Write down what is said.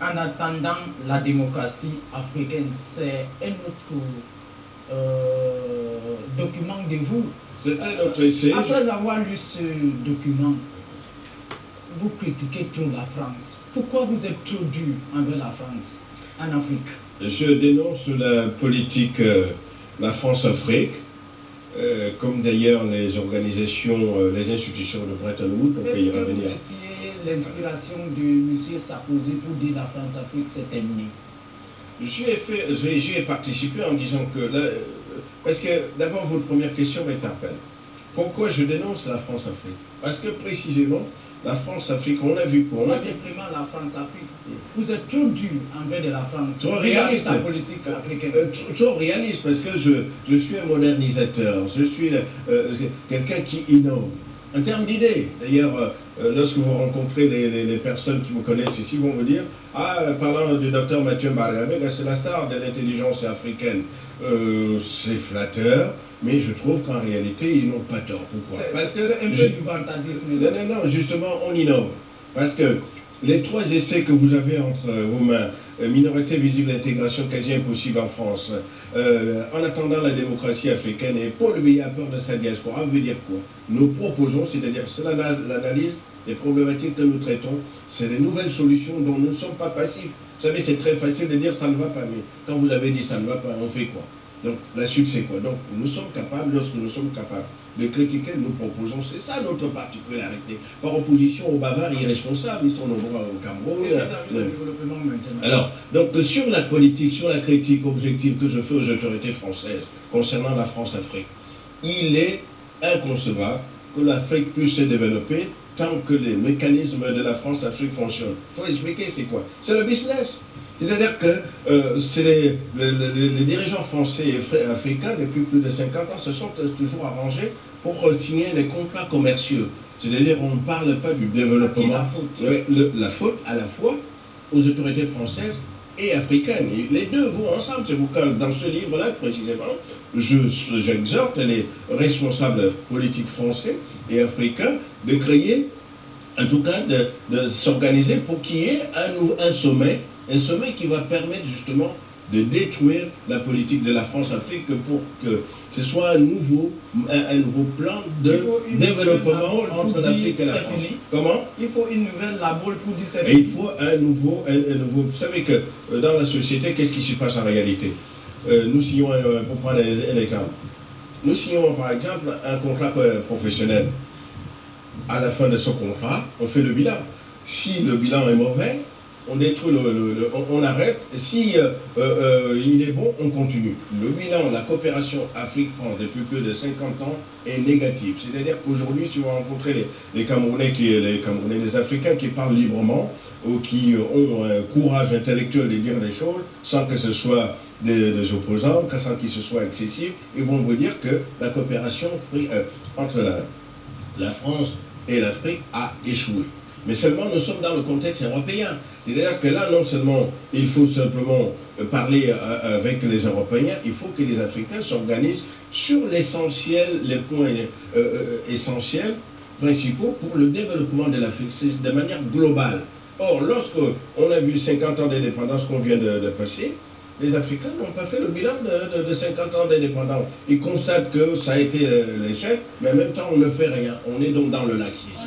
En attendant la démocratie africaine, c'est un autre document de vous. C'est un autre essai. Après avoir lu ce document, vous critiquez trop la France. Pourquoi vous êtes trop dur envers la France en Afrique? Je dénonce la politique, la France-Afrique, comme d'ailleurs les organisations, les institutions de Bretton Woods, on peut y revenir. L'inspiration de M. Sarkozy pour dire la France-Afrique, c'est terminé. J'y ai participé en disant que, parce que d'abord votre première question m'interpelle. Pourquoi je dénonce la France-Afrique? Parce que précisément, la France-Afrique, on a vu quoi? Pas simplement la France-Afrique. Vous êtes trop dur envers de la France. Trop réaliste. La politique africaine. Trop réaliste, parce que je suis un modernisateur. Je suis quelqu'un qui innove. En termes d'idées, d'ailleurs, lorsque vous rencontrez les personnes qui vous connaissent ici, vont vous dire, parlant du docteur Mathieu Margaret, c'est la star de l'intelligence africaine. C'est flatteur, mais je trouve qu'en réalité, ils n'ont pas tort. Pourquoi? Parce que un peu du vantagisme. Non, justement, on innove. Parce que les trois essais que vous avez entre vos mains, minorité visible, intégration quasi impossible en France, en attendant la démocratie africaine, et Paul Biya a peur de sa diaspora, veut dire quoi? Nous proposons, c'est-à-dire c'est l'analyse des problématiques que nous traitons, c'est des nouvelles solutions dont nous ne sommes pas passifs. Vous savez, c'est très facile de dire ça ne va pas, mais quand vous avez dit ça ne va pas, on fait quoi? Donc la suite c'est quoi? Donc nous sommes capables, lorsque nous sommes capables de critiquer, nous proposons, c'est ça notre particularité. Par opposition aux bavards irresponsables, ils sont nombreux au Cameroun. Alors, donc sur la politique, sur la critique objective que je fais aux autorités françaises concernant la France-Afrique, il est inconcevable que l'Afrique puisse se développer tant que les mécanismes de la France-Afrique fonctionnent. Il faut expliquer c'est quoi? C'est le business. C'est-à-dire que les dirigeants français et africains, depuis plus de 50 ans, se sont toujours arrangés pour signer des contrats commerciaux. C'est-à-dire on ne parle pas du développement. La faute à la fois aux autorités françaises et africaines. Et les deux vont ensemble. C'est pourquoi dans ce livre-là, précisément, j'exhorte les responsables politiques français et africains de créer, en tout cas de s'organiser pour qu'il y ait un sommet qui va permettre justement de détruire la politique de la France-Afrique pour que ce soit un nouveau plan de développement entre l'Afrique et la France. Comment? Il faut une nouvelle labole pour dire ça. Il faut un nouveau. Vous savez que dans la société, qu'est-ce qui se passe en réalité? Nous signons, pour prendre un exemple, nous signons par exemple un contrat professionnel. À la fin de ce contrat, on fait le bilan. Si le bilan est mauvais, on détruit on arrête. Et si il est bon, on continue. Le bilan, la coopération Afrique-France depuis plus de 50 ans est négative. C'est-à-dire qu'aujourd'hui, si vous rencontrez les Camerounais, les Africains qui parlent librement ou qui ont un courage intellectuel de dire des choses sans que ce soit des opposants, sans qu'il se soit excessif, ils vont vous dire que la coopération entre la France et l'Afrique a échoué. Mais seulement nous sommes dans le contexte européen. C'est-à-dire que là, non seulement il faut simplement parler avec les Européens, il faut que les Africains s'organisent sur l'essentiel, les points essentiels, principaux pour le développement de l'Afrique, de manière globale. Or, lorsqu'on a vu 50 ans d'indépendance qu'on vient de passer, les Africains n'ont pas fait le bilan de 50 ans d'indépendance. Ils constatent que ça a été l'échec, mais en même temps on ne fait rien. On est donc dans le laxisme.